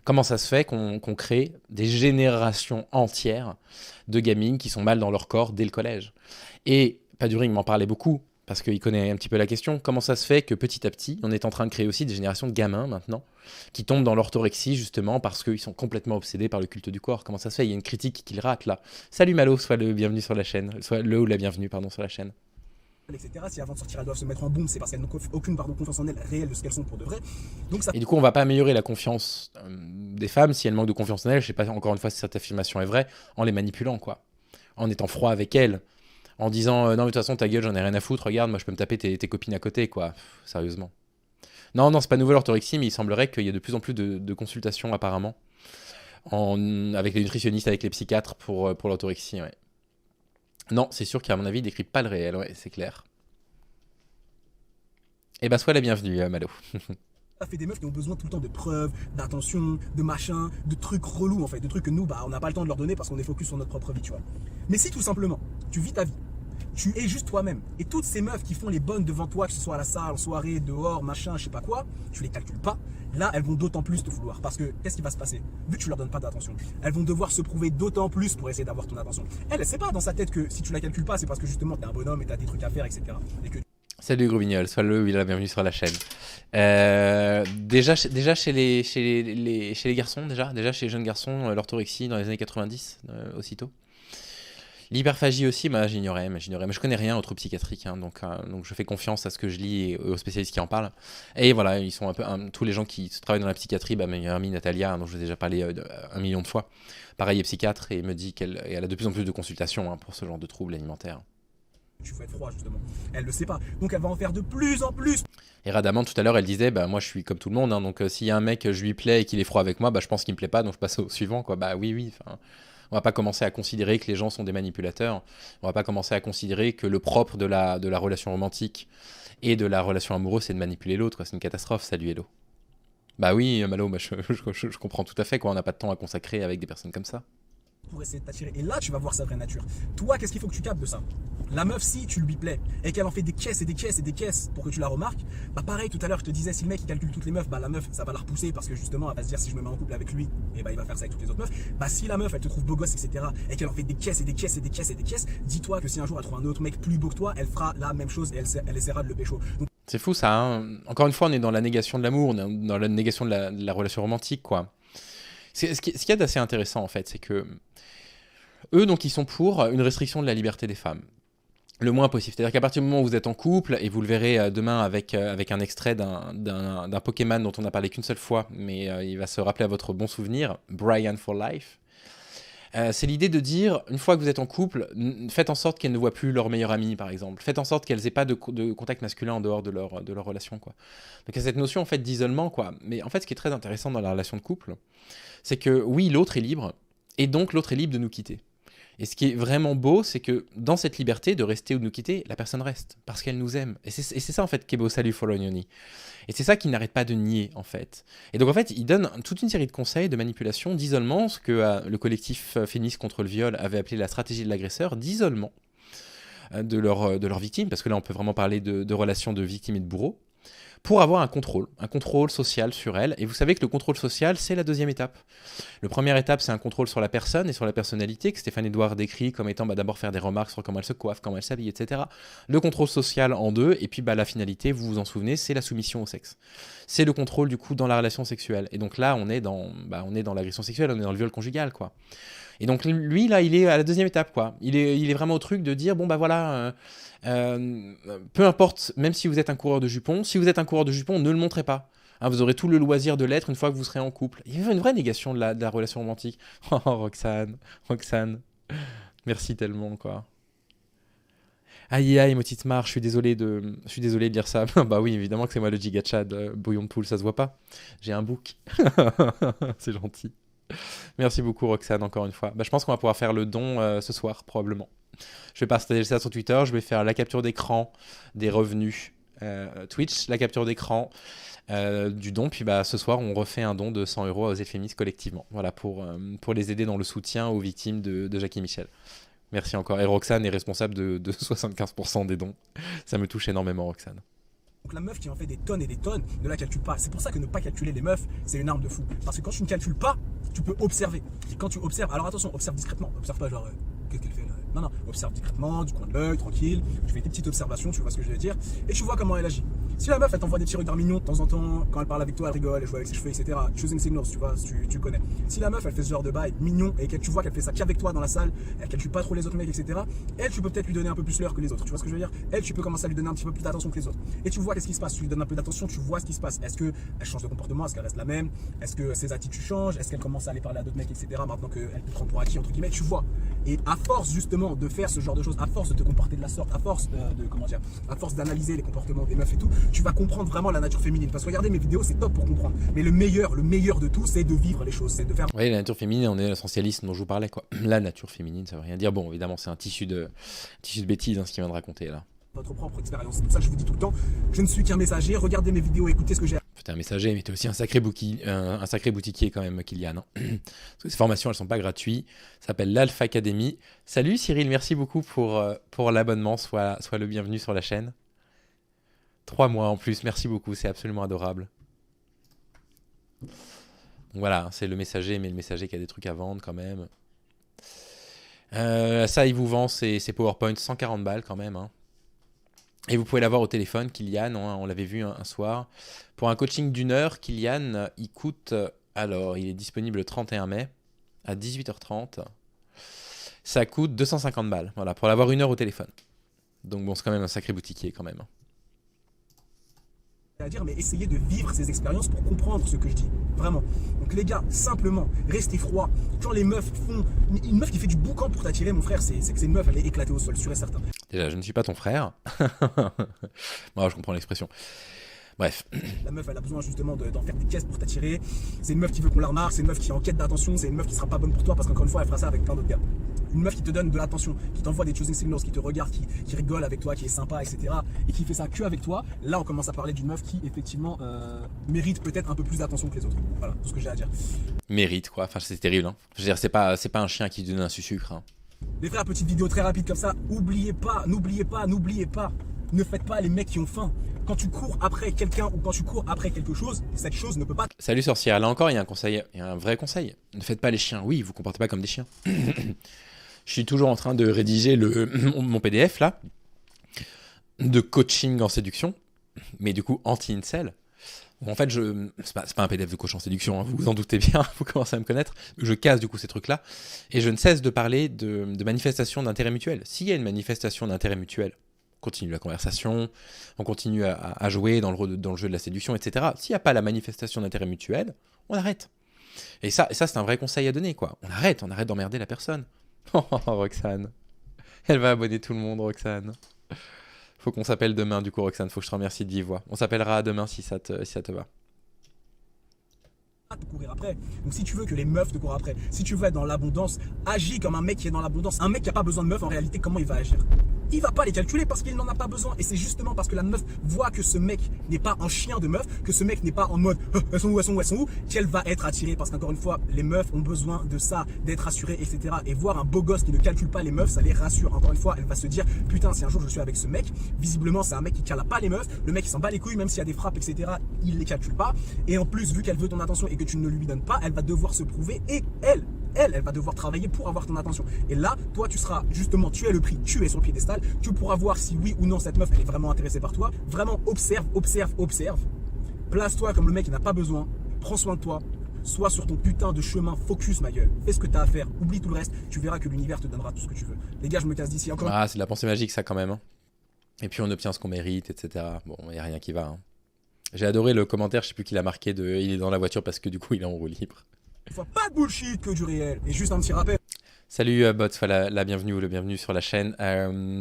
A: Comment ça se fait qu'on crée des générations entières de gamines qui sont mal dans leur corps dès le collège? Et Paduring m'en parlait beaucoup, parce qu'il connaît un petit peu la question. Comment ça se fait que petit à petit, on est en train de créer aussi des générations de gamins maintenant, qui tombent dans l'orthorexie justement parce qu'ils sont complètement obsédés par le culte du corps? Comment ça se fait? Il y a une critique qu'ils ratent là. Salut Malo, sois le bienvenu sur la chaîne, soit le ou la bienvenue pardon sur la chaîne.
B: Etc. Si avant de sortir elles doivent se mettre en boom, c'est parce qu'elles n'ont aucune confiance en elles réelle de ce qu'elles sont pour de vrai. Donc ça...
A: Et du coup on va pas améliorer la confiance des femmes si elles manquent de confiance en elles, je sais pas encore une fois si cette affirmation est vraie, en les manipulant quoi, en étant froid avec elles, en disant non mais de toute façon ta gueule j'en ai rien à foutre, regarde moi je peux me taper tes copines à côté quoi, sérieusement. Non, non, c'est pas nouveau l'orthorexie, mais il semblerait qu'il y ait de plus en plus de consultations apparemment avec les nutritionnistes, avec les psychiatres pour l'orthorexie. Ouais. Non, c'est sûr qu'à mon avis, il décrit pas le réel, ouais, c'est clair. Et bah, sois la bienvenue, Malo.
B: Ça fait des meufs qui ont besoin tout le temps de preuves, d'attention, de machin, de trucs relous en fait, de trucs que nous, on n'a pas le temps de leur donner parce qu'on est focus sur notre propre vie, tu vois. Mais si tout simplement, tu vis ta vie, tu es juste toi-même, et toutes ces meufs qui font les bonnes devant toi, que ce soit à la salle, en soirée, dehors, machin, je sais pas quoi, tu les calcules pas, là elles vont d'autant plus te vouloir. Parce que qu'est-ce qui va se passer? Vu que tu leur donnes pas d'attention, elles vont devoir se prouver d'autant plus pour essayer d'avoir ton attention. Elle sait pas dans sa tête que si tu la calcules pas, c'est parce que justement t'es un bonhomme et t'as des trucs à faire, etc. Et que
A: Salut Gros Vignol, sois le bienvenue sur la chaîne. Déjà chez les garçons, déjà chez les jeunes garçons, l'orthorexie dans les années 90, aussitôt. L'hyperphagie aussi, bah, j'ignorais, mais je connais rien au trouble psychiatrique, hein, donc je fais confiance à ce que je lis et aux spécialistes qui en parlent. Et voilà, ils sont un peu tous les gens qui travaillent dans la psychiatrie, bah, ma meilleure amie Natalia, dont je vous ai déjà parlé 1 million de fois, pareil, est psychiatre et me dit qu'elle a de plus en plus de consultations pour ce genre de troubles alimentaires.
B: tu vas être froid justement. Elle le sait pas. Donc elle va en faire de plus en plus.
A: Et Radamant tout à l'heure elle disait bah moi je suis comme tout le monde hein, donc s'il y a un mec je lui plais et qu'il est froid avec moi bah je pense qu'il me plaît pas donc je passe au suivant quoi. Bah oui on va pas commencer à considérer que les gens sont des manipulateurs. On va pas commencer à considérer que le propre de la relation romantique et de la relation amoureuse c'est de manipuler l'autre quoi. C'est une catastrophe. Salut Hello. Bah oui Malo bah, je comprends tout à fait quoi. On n'a pas de temps à consacrer avec des personnes comme ça.
B: Pour essayer de t'attirer. Et là, tu vas voir sa vraie nature. Toi, qu'est-ce qu'il faut que tu captes de ça? La meuf, si tu lui plais et qu'elle en fait des caisses et des caisses et des caisses pour que tu la remarques, bah pareil, tout à l'heure, je te disais, si le mec il calcule toutes les meufs, bah la meuf, ça va la repousser parce que justement, elle va se dire, si je me mets en couple avec lui, et bah il va faire ça avec toutes les autres meufs. Bah si la meuf, elle te trouve beau gosse, etc., et qu'elle en fait des caisses et des caisses et des caisses et des caisses, dis-toi que si un jour elle trouve un autre mec plus beau que toi, elle fera la même chose et elle essaiera de le pécho. Donc,
A: c'est fou ça. Hein. Encore une fois, on est dans la négation de l'amour, on est dans la négation de la relation romantique, quoi. Ce qu'il y a d'assez intéressant, en fait, c'est que eux, donc, ils sont pour une restriction de la liberté des femmes. Le moins possible. C'est-à-dire qu'à partir du moment où vous êtes en couple, et vous le verrez demain avec un extrait d'un Pokémon dont on n'a parlé qu'une seule fois, mais il va se rappeler à votre bon souvenir, Brian for Life. C'est l'idée de dire, une fois que vous êtes en couple, faites en sorte qu'elles ne voient plus leur meilleure amie, par exemple. Faites en sorte qu'elles n'aient pas de contact masculin en dehors de leur relation, quoi. Donc il y a cette notion en fait d'isolement, quoi. Mais en fait, ce qui est très intéressant dans la relation de couple, c'est que oui, l'autre est libre, et donc l'autre est libre de nous quitter. Et ce qui est vraiment beau, c'est que dans cette liberté de rester ou de nous quitter, la personne reste, parce qu'elle nous aime. Et c'est ça, en fait, qui est beau. Salut, Folonioni. Et c'est ça qu'il n'arrête pas de nier, en fait. Et donc, en fait, il donne toute une série de conseils, de manipulation, d'isolement, ce que le collectif féministe contre le viol avait appelé la stratégie de l'agresseur, d'isolement de leur victime, parce que là, on peut vraiment parler de relations de victime et de bourreau, pour avoir un contrôle social sur elle. Et vous savez que le contrôle social, c'est la deuxième étape. La première étape, c'est un contrôle sur la personne et sur la personnalité, que Stéphane Edouard décrit comme étant d'abord faire des remarques sur comment elle se coiffe, comment elle s'habille, etc. Le contrôle social en deux, et puis la finalité, vous vous en souvenez, c'est la soumission au sexe. C'est le contrôle, du coup, dans la relation sexuelle. Et donc là, on est dans l'agression sexuelle, on est dans le viol conjugal, quoi. Et donc lui, là, il est à la deuxième étape, quoi. Il est vraiment au truc de dire, bon, bah voilà, peu importe, même si vous êtes un coureur de jupons, si vous êtes un coureur de jupons, ne le montrez pas. Hein, vous aurez tout le loisir de l'être une fois que vous serez en couple. Il y a une vraie négation de la relation romantique. Oh, Roxane, merci tellement, quoi. Aïe aïe, Motitmar, je suis désolé de dire ça. Bah oui, évidemment que c'est moi le gigachad, bouillon de poule, ça se voit pas. J'ai un bouc. C'est gentil. Merci beaucoup Roxane encore une fois. Bah, je pense qu'on va pouvoir faire le don ce soir probablement. Je vais partager ça sur Twitter, je vais faire la capture d'écran des revenus Twitch, la capture d'écran du don, puis ce soir on refait un don de 100 € aux Euphémistes collectivement. Voilà pour les aider dans le soutien aux victimes de Jackie Michel. Merci encore. Et Roxane est responsable de 75% des dons. Ça me touche énormément Roxane.
B: Donc la meuf qui en fait des tonnes et des tonnes ne la calcule pas. C'est pour ça que ne pas calculer les meufs, c'est une arme de fou. Parce que quand tu ne calcules pas, tu peux observer. Et quand tu observes, alors attention, observe discrètement. Observe pas genre, qu'est-ce qu'elle fait là? Non, observe discrètement, du coin de l'œil, tranquille. Tu fais tes petites observations, tu vois ce que je veux dire. Et tu vois comment elle agit. Si la meuf, elle t'envoie des petits regards mignons de temps en temps, quand elle parle avec toi, elle rigole, elle joue avec ses cheveux, etc. Choosing signals, tu vois, tu connais. Si la meuf, elle fait ce genre de bail mignon et que tu vois qu'elle fait ça qu'avec toi dans la salle, elle calcule pas trop les autres mecs, etc. Elle, tu peux peut-être lui donner un peu plus l'heure que les autres. Tu vois ce que je veux dire? Elle, tu peux commencer à lui donner un petit peu plus d'attention que les autres. Et tu vois qu'est-ce qui se passe. Tu lui donnes un peu d'attention, tu vois ce qui se passe. Est-ce qu'elle change de comportement? Est-ce qu'elle reste la même? Est-ce que ses attitudes changent? Est-ce qu'elle commence à aller parler à d'autres mecs, etc. Maintenant qu'elle te prend pour acquis, entre guillemets, tu vois. Et à force justement de faire ce genre de choses, à force de te comporter de la sorte, à force à force d'analyser les comportements des meufs et tout, tu vas comprendre vraiment la nature féminine. Parce que regarder mes vidéos, c'est top pour comprendre. Mais le meilleur de tout, c'est de vivre les choses, c'est de faire.
A: Oui, la nature féminine, on est l'essentialisme dont je vous parlais, quoi. La nature féminine, ça veut rien dire. Bon, évidemment, c'est un tissu de bêtises, hein, ce qu'il vient de raconter là.
B: Votre propre expérience. C'est pour ça que je vous dis tout le temps, je ne suis qu'un messager. Regardez mes vidéos, écoutez ce que j'ai.
A: T'es un messager, mais t'es aussi un sacré boutiquier quand même, Kylian. Hein. Parce que ces formations, elles sont pas gratuites. Ça s'appelle l'Alpha Academy. Salut Cyril, merci beaucoup pour l'abonnement. Sois le bienvenu sur la chaîne. 3 mois en plus, merci beaucoup, c'est absolument adorable. Donc voilà, c'est le messager, mais le messager qui a des trucs à vendre quand même. Ça, il vous vend ses PowerPoint 140 balles quand même. Hein. Et vous pouvez l'avoir au téléphone, Kylian, on l'avait vu un soir. Pour un coaching d'1 heure, Kylian, il coûte... Alors, il est disponible le 31 mai à 18h30. Ça coûte 250 balles, voilà, pour l'avoir 1 heure au téléphone. Donc bon, c'est quand même un sacré boutiquier quand même.
B: À dire, mais essayez de vivre ces expériences pour comprendre ce que je dis, vraiment. Donc les gars, simplement, restez froids. Quand les meufs font... Une meuf qui fait du boucan pour t'attirer, mon frère, c'est que c'est une meuf, elle est éclatée au sol, sûr et certain.
A: Déjà, je ne suis pas ton frère. Bon, je comprends l'expression. Bref.
B: La meuf, elle a besoin justement d'en faire des caisses pour t'attirer. C'est une meuf qui veut qu'on la remarque, c'est une meuf qui est en quête d'attention, c'est une meuf qui sera pas bonne pour toi parce qu'encore une fois, elle fera ça avec plein d'autres gars. Une meuf qui te donne de l'attention, qui t'envoie des choosing signals, qui te regarde, qui rigole avec toi, qui est sympa, etc. Et qui fait ça que avec toi. Là, on commence à parler d'une meuf qui, effectivement, mérite peut-être un peu plus d'attention que les autres. Voilà, tout ce que j'ai à dire.
A: Mérite, quoi. Enfin, c'est terrible. Hein. Je veux dire, c'est pas un chien qui te donne un sucre. Hein.
B: Les frères, petite vidéo très rapide comme ça. N'oubliez pas. Ne faites pas les mecs qui ont faim. Quand tu cours après quelqu'un ou quand tu cours après quelque chose, cette chose ne peut pas...
A: Salut sorcière, là encore il y a un conseil, il y a un vrai conseil. Ne faites pas les chiens, oui, vous vous comportez pas comme des chiens. Je suis toujours en train de rédiger mon PDF là, de coaching en séduction, mais du coup anti-incel. En fait, c'est pas un PDF de coach en séduction, hein, vous vous en doutez bien, vous commencez à me connaître. Je casse du coup ces trucs-là, et je ne cesse de parler de manifestation d'intérêt mutuel. S'il y a une manifestation d'intérêt mutuel, on continue la conversation, on continue à jouer dans le jeu de la séduction, etc. S'il n'y a pas la manifestation d'intérêt mutuel, on arrête. Et ça c'est un vrai conseil à donner, quoi. On arrête d'emmerder la personne. Oh, Roxane. Elle va abonner tout le monde, Roxane. Faut qu'on s'appelle demain, du coup, Roxane. Faut que je te remercie de vive voix. On s'appellera demain si ça te va.
B: Te courir après. Donc si tu veux que les meufs te courent après, si tu veux être dans l'abondance, agis comme un mec qui est dans l'abondance. Un mec qui n'a pas besoin de meufs, en réalité, comment il va agir? Il va pas les calculer parce qu'il n'en a pas besoin. Et c'est justement parce que la meuf voit que ce mec n'est pas un chien de meuf, que ce mec n'est pas en mode elles sont où, qu'elle va être attirée. Parce qu'encore une fois, les meufs ont besoin de ça, d'être assurées, etc. Et voir un beau gosse qui ne calcule pas les meufs, ça les rassure. Encore une fois, elle va se dire putain, si un jour je suis avec ce mec, visiblement c'est un mec qui cale pas les meufs, le mec il s'en bat les couilles, même s'il y a des frappes, etc. Il les calcule pas. Et en plus, vu qu'elle veut ton attention et que tu ne lui donnes pas, elle va devoir se prouver et elle va devoir travailler pour avoir ton attention. Et là, toi, tu seras justement, tu es le prix, tu es sur le piédestal, tu pourras voir si oui ou non cette meuf, elle est vraiment intéressée par toi. Vraiment, observe. Place-toi comme le mec qui n'a pas besoin, prends soin de toi, sois sur ton putain de chemin, focus ma gueule. Fais ce que tu as à faire, oublie tout le reste, tu verras que l'univers te donnera tout ce que tu veux. Les gars, je me casse d'ici encore.
A: Ah, c'est de la pensée magique ça quand même. Hein. Et puis on obtient ce qu'on mérite, etc. Bon, il n'y a rien qui va. Hein. J'ai adoré le commentaire, je sais plus qui l'a marqué, il est dans la voiture parce que du coup il est en roue libre.
B: Pas de bullshit, que du réel. Et juste un petit rappel.
A: Salut Bots, la bienvenue ou le bienvenu sur la chaîne.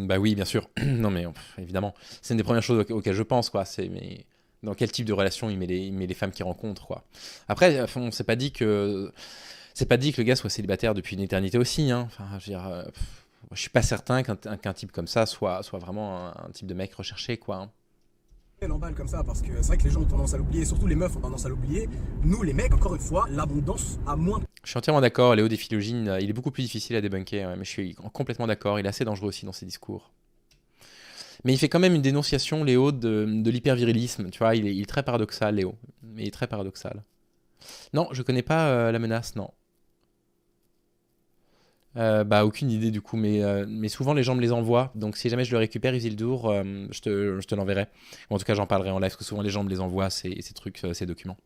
A: Bah oui, bien sûr. Non mais évidemment, c'est une des premières choses auxquelles je pense, quoi. C'est mais dans quel type de relation il met les femmes qu'il rencontre, quoi. Après, on s'est pas dit que le gars soit célibataire depuis une éternité aussi, hein. Enfin, je veux dire, je suis pas certain qu'un type comme ça soit vraiment un type de mec recherché, quoi. Hein.
B: L'emballe comme ça parce que c'est vrai que les gens ont tendance à l'oublier, surtout les meufs ont tendance à l'oublier. Nous les mecs, encore une fois, l'abondance a moins.
A: Je suis entièrement d'accord, Léo des Philogènes, il est beaucoup plus difficile à débunker, ouais, mais je suis complètement d'accord, il est assez dangereux aussi dans ses discours. Mais il fait quand même une dénonciation, Léo, de l'hypervirilisme, tu vois, il est très paradoxal, Léo, mais il est très paradoxal. Non, je connais pas la menace, non. Bah aucune idée du coup, mais souvent les gens me les envoient, donc si jamais je le récupère Isildur, je te l'enverrai. Ou en tout cas j'en parlerai en live, parce que souvent les gens me les envoient, ces trucs, ces documents.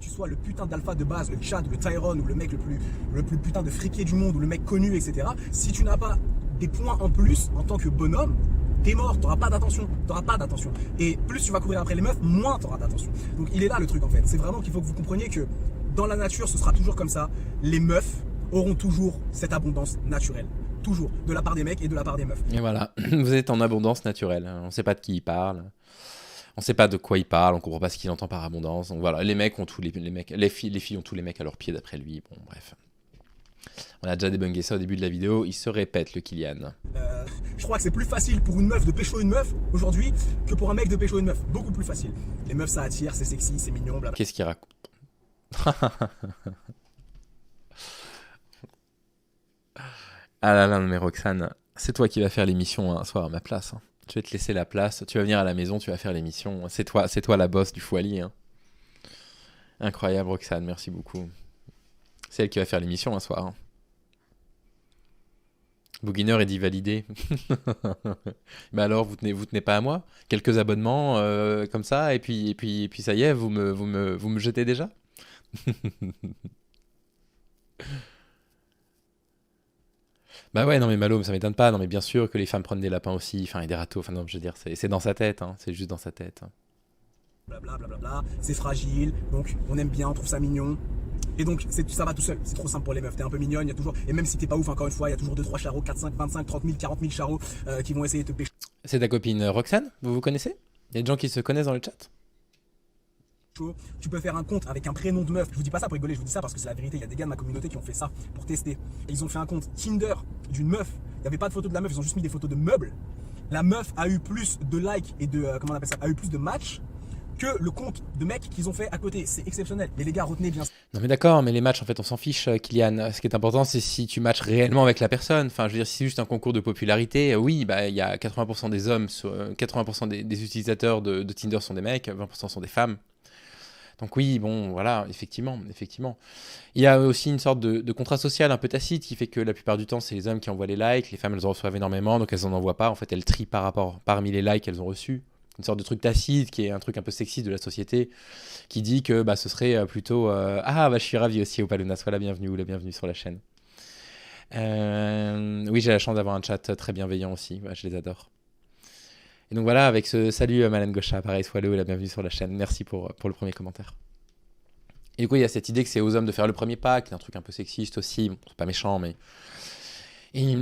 B: Tu sois le putain d'alpha de base, le Chad, le Tyrone, ou le mec le plus putain de friqué du monde, ou le mec connu, etc. Si tu n'as pas des points en plus en tant que bonhomme, t'es mort, t'auras pas d'attention, Et plus tu vas courir après les meufs, moins t'auras d'attention. Donc il est là le truc en fait, c'est vraiment qu'il faut que vous compreniez que dans la nature ce sera toujours comme ça, les meufs auront toujours cette abondance naturelle. Toujours, de la part des mecs et de la part des meufs.
A: Et voilà, vous êtes en abondance naturelle, on ne sait pas de qui il parle. On sait pas de quoi il parle, on comprend pas ce qu'il entend par abondance. Donc voilà, les mecs ont tous les mecs, les filles ont tous les mecs à leurs pieds d'après lui. Bon, bref. On a déjà débunké ça au début de la vidéo, il se répète le Kylian.
B: Je crois que c'est plus facile pour une meuf de pécho une meuf aujourd'hui que pour un mec de pécho une meuf. Beaucoup plus facile. Les meufs ça attire, c'est sexy, c'est mignon, blablabla.
A: Qu'est-ce qu'il raconte? Ah là là, mais Roxane, c'est toi qui vas faire l'émission un soir à ma place. Hein. Je vais te laisser la place, tu vas venir à la maison, tu vas faire l'émission. C'est toi la boss du Fouali. Hein. Incroyable Roxane, merci beaucoup. C'est elle qui va faire l'émission un soir. Hein. Boogineur est dit validé. Mais alors, vous tenez pas à moi? Quelques abonnements comme ça, et puis ça y est, vous me jetez déjà? Bah ouais, non mais Malo, ça m'étonne pas. Non mais bien sûr que les femmes prennent des lapins aussi, enfin et des râteaux. Enfin non, je veux dire, c'est dans sa tête, hein. C'est juste dans sa tête. Hein.
B: Blablabla, c'est fragile, donc on aime bien, on trouve ça mignon. Et donc ça va tout seul, c'est trop simple pour les meufs, t'es un peu mignonne, il y a toujours, et même si t'es pas ouf encore une fois, il y a toujours 2-3 charros, 4, 5, 25, 30 000, 40 000 charros qui vont essayer de te pêcher.
A: C'est ta copine Roxane? Vous connaissez? Il y a des gens qui se connaissent dans le chat?
B: Tu peux faire un compte avec un prénom de meuf. Je vous dis pas ça pour rigoler, je vous dis ça parce que c'est la vérité. Il y a des gars de ma communauté qui ont fait ça pour tester. Et ils ont fait un compte Tinder d'une meuf. Il n'y avait pas de photo de la meuf, ils ont juste mis des photos de meubles. La meuf a eu plus de likes et de comment on appelle ça, a eu plus de matchs que le compte de mecs qu'ils ont fait à côté. C'est exceptionnel. Mais les gars, retenez bien.
A: Non mais d'accord, mais les matchs en fait on s'en fiche, Kylian. Ce qui est important c'est si tu matches réellement avec la personne. Enfin je veux dire si c'est juste un concours de popularité, oui bah il y a 80% des hommes, 80% des utilisateurs de Tinder sont des mecs, 20% sont des femmes. Donc oui, bon, voilà, effectivement. Il y a aussi une sorte de contrat social un peu tacite qui fait que la plupart du temps, c'est les hommes qui envoient les likes, les femmes, elles en reçoivent énormément, donc elles n'en envoient pas. En fait, elles trient parmi les likes qu'elles ont reçus. Une sorte de truc tacite qui est un truc un peu sexiste de la société qui dit que bah, ce serait plutôt ah, bah, je suis ravi aussi, Opaluna, sois la bienvenue sur la chaîne. Oui, j'ai la chance d'avoir un chat très bienveillant aussi, ouais, je les adore. Et donc voilà, avec ce salut Malène Gaucha, pareil, sois la bienvenue sur la chaîne. Merci pour le premier commentaire. Et du coup, il y a cette idée que c'est aux hommes de faire le premier pas, qui est un truc un peu sexiste aussi. Bon, c'est pas méchant, mais. Et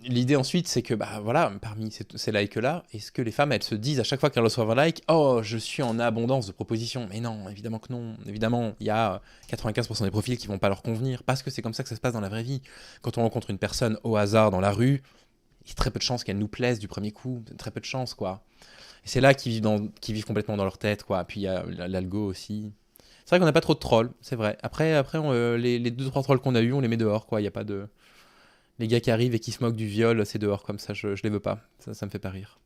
A: l'idée ensuite, c'est que, bah voilà, parmi ces likes-là, est-ce que les femmes, elles se disent à chaque fois qu'elles reçoivent un like, oh, je suis en abondance de propositions? Mais non, évidemment que non. Évidemment, il y a 95% des profils qui vont pas leur convenir, parce que c'est comme ça que ça se passe dans la vraie vie. Quand on rencontre une personne au hasard dans la rue, il y a très peu de chances qu'elle nous plaise du premier coup, très peu de chances, quoi. Et c'est là qu'ils vivent complètement dans leur tête, quoi. Puis il y a l'algo aussi. C'est vrai qu'on n'a pas trop de trolls, c'est vrai. Après les 2-3 trolls qu'on a eu, on les met dehors, quoi. Il y a pas de... Les gars qui arrivent et qui se moquent du viol, c'est dehors comme ça, je les veux pas. Ça me fait pas rire.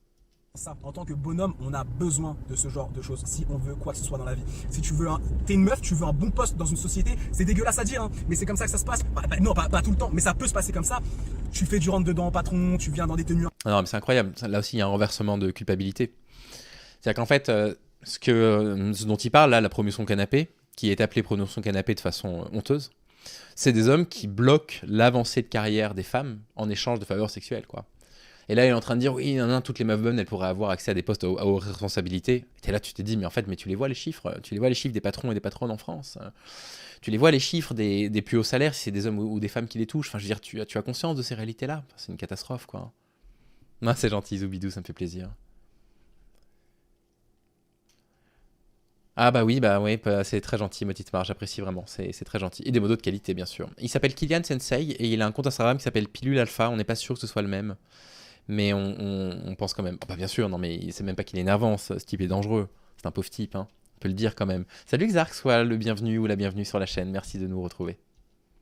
B: Ça, en tant que bonhomme, on a besoin de ce genre de choses si on veut quoi que ce soit dans la vie. Si tu veux t'es une meuf, tu veux un bon poste dans une société, c'est dégueulasse à dire, hein, mais c'est comme ça que ça se passe. Non, pas tout le temps, mais ça peut se passer comme ça. Tu fais du rentre-dedans patron, tu viens dans des tenues.
A: Non, mais c'est incroyable. Là aussi, il y a un renversement de culpabilité. C'est-à-dire qu'en fait, ce dont il parle, là, la promotion canapé, qui est appelée promotion canapé de façon honteuse, c'est des hommes qui bloquent l'avancée de carrière des femmes en échange de faveurs sexuelles, quoi. Et là, il est en train de dire, oui, non, toutes les meufs bonnes, elles pourraient avoir accès à des postes à haute responsabilité. Et là, tu t'es dit, mais en fait, mais tu les vois les chiffres des patrons et des patronnes en France. Tu les vois les chiffres des plus hauts salaires, si c'est des hommes ou des femmes qui les touchent. Enfin, je veux dire, tu as conscience de ces réalités-là. C'est une catastrophe, quoi. Non, c'est gentil, Zoubidou, ça me fait plaisir. Ah bah oui, c'est très gentil, Motitemar, j'apprécie vraiment, c'est très gentil. Et des modos de qualité, bien sûr. Il s'appelle Kylian Sensei, et il a un compte Instagram qui s'appelle Pilule Alpha, on n'est pas sûr que ce soit le même. Mais on pense quand même... Oh bah bien sûr, non mais c'est même pas qu'il est énervant, ce type est dangereux. C'est un pauvre type, hein. On peut le dire quand même. Salut Xark, sois le bienvenu ou la bienvenue sur la chaîne, merci de nous retrouver.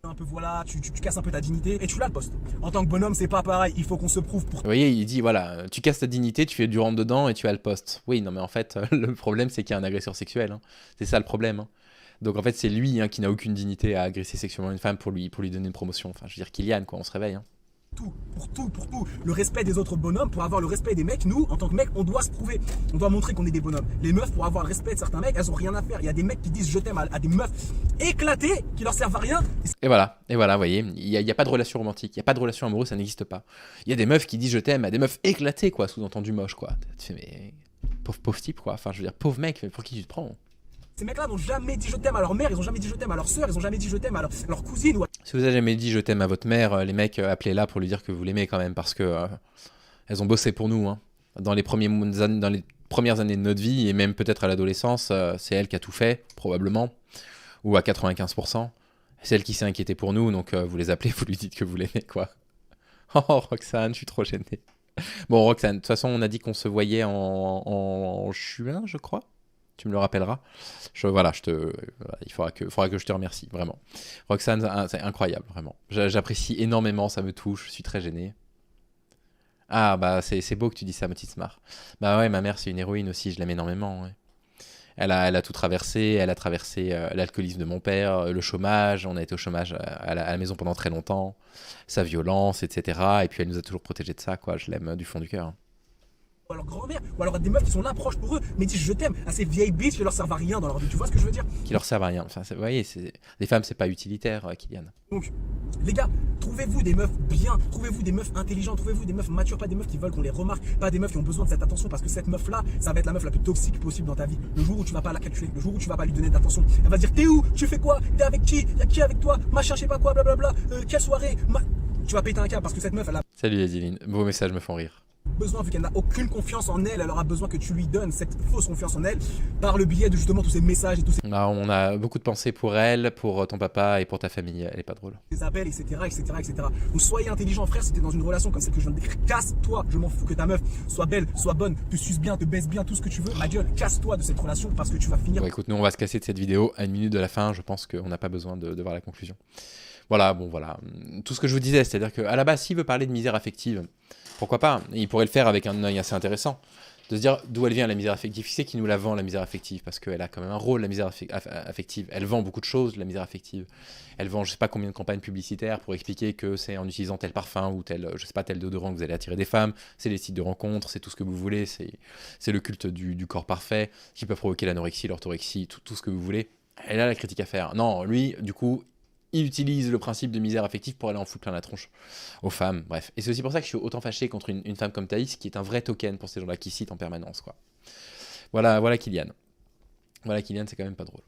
B: Un peu voilà, tu casses un peu ta dignité et tu l'as le poste. En tant que bonhomme, c'est pas pareil, il faut qu'on se prouve pour...
A: Vous voyez, il dit voilà, tu casses ta dignité, tu fais du rentre dedans et tu as le poste. Oui, non mais en fait, le problème c'est qu'il y a un agresseur sexuel, hein. C'est ça le problème, hein. Donc en fait, c'est lui, hein, qui n'a aucune dignité à agresser sexuellement une femme pour lui donner une promotion. Enfin, je veux dire, Kylian, quoi, on se réveille, hein.
B: Pour tout. Le respect des autres bonhommes, pour avoir le respect des mecs, nous, en tant que mecs, on doit se prouver. On doit montrer qu'on est des bonhommes. Les meufs, pour avoir le respect de certains mecs, elles ont rien à faire. Il y a des mecs qui disent je t'aime à des meufs éclatées, qui leur servent à rien.
A: Et voilà, vous voyez, il n'y a pas de relation romantique, il n'y a pas de relation amoureuse, ça n'existe pas. Il y a des meufs qui disent je t'aime à des meufs éclatées, quoi, sous-entendu moche, quoi. Tu fais, mais pauvre type, quoi. Enfin, je veux dire, pauvre mec, pour qui tu te prends?
B: Ces mecs-là n'ont jamais dit je t'aime à leur mère, ils ont jamais dit je t'aime à leur sœur, ils ont jamais dit je t'aime à leur cousine. Ou à...
A: Si vous avez jamais dit je t'aime à votre mère, les mecs, appelez-la pour lui dire que vous l'aimez quand même, parce que elles ont bossé pour nous, hein. Dans les premières années de notre vie, et même peut-être à l'adolescence, c'est elle qui a tout fait, probablement, ou à 95%. C'est elle qui s'est inquiétée pour nous, donc vous les appelez, vous lui dites que vous l'aimez, quoi. Oh, Roxane, je suis trop gêné. Bon, Roxane, de toute façon, on a dit qu'on se voyait en juin, je crois. Tu me le rappelleras. Voilà, il faudra que je te remercie, vraiment. Roxane, c'est incroyable, vraiment. J'apprécie énormément, ça me touche, je suis très gêné. Ah, bah, c'est beau que tu dis ça, ma petite Smart. Bah ouais, ma mère, c'est une héroïne aussi, je l'aime énormément, ouais. Elle a tout traversé, elle a traversé l'alcoolisme de mon père, le chômage, on a été au chômage à la maison pendant très longtemps, sa violence, etc. Et puis elle nous a toujours protégés de ça, quoi. Je l'aime du fond du cœur.
B: Ou alors grand-mère, ou alors à des meufs qui sont là proches pour eux, mais disent je t'aime, à ces vieilles bitches qui leur servent à rien dans leur vie, tu vois ce que je veux dire?
A: Qui leur servent à rien. Enfin, vous voyez, les femmes, c'est pas utilitaire, Kylian.
B: Donc, les gars, trouvez-vous des meufs bien, trouvez-vous des meufs intelligentes, trouvez-vous des meufs matures, pas des meufs qui veulent qu'on les remarque, pas des meufs qui ont besoin de cette attention, parce que cette meuf-là, ça va être la meuf la plus toxique possible dans ta vie. Le jour où tu vas pas la calculer, le jour où tu vas pas lui donner d'attention, elle va dire t'es où, tu fais quoi, t'es avec qui, y'a qui avec toi, machin, je sais pas quoi, blablabla, quelle soirée, tu vas péter un câble parce que cette meuf, elle a
A: Salut Adeline, vos messages me font rire.
B: besoin, vu qu'elle n'a aucune confiance en elle, elle aura besoin que tu lui donnes cette fausse confiance en elle par le biais de justement tous ces messages et tous
A: Bah, on a beaucoup de pensées pour elle, pour ton papa et pour ta famille, elle est pas drôle.
B: ces appels, etc., etc., etc. Donc soyez intelligent, frère, si t'es dans une relation comme celle que je viens de décrire, casse-toi, je m'en fous que ta meuf soit belle, soit bonne, te suce bien, te baisse bien, tout ce que tu veux, ma gueule, casse-toi de cette relation parce que tu vas finir.
A: Bon, écoute, nous on va se casser de cette vidéo à 1 minute de la fin, je pense qu'on n'a pas besoin de voir la conclusion. Voilà, bon voilà, tout ce que je vous disais, c'est-à-dire qu'à la base, s'il veut parler de misère affective, pourquoi pas? Il pourrait le faire avec un œil assez intéressant, de se dire d'où elle vient la misère affective. Qui c'est qui nous la vend, la misère affective? Parce qu'elle a quand même un rôle, la misère affective. Elle vend beaucoup de choses, la misère affective. Elle vend je sais pas combien de campagnes publicitaires pour expliquer que c'est en utilisant tel parfum ou tel, je sais pas, tel déodorant que vous allez attirer des femmes. C'est les sites de rencontres, c'est tout ce que vous voulez, c'est le culte du corps parfait qui peut provoquer l'anorexie, l'orthorexie, tout ce que vous voulez. Elle a la critique à faire. Non, lui, du coup, il utilise le principe de misère affective pour aller en foutre plein la tronche aux femmes, bref. Et c'est aussi pour ça que je suis autant fâché contre une femme comme Thaïs, qui est un vrai token pour ces gens-là qui citent en permanence, quoi. Voilà Kylian. Voilà Kylian, c'est quand même pas drôle.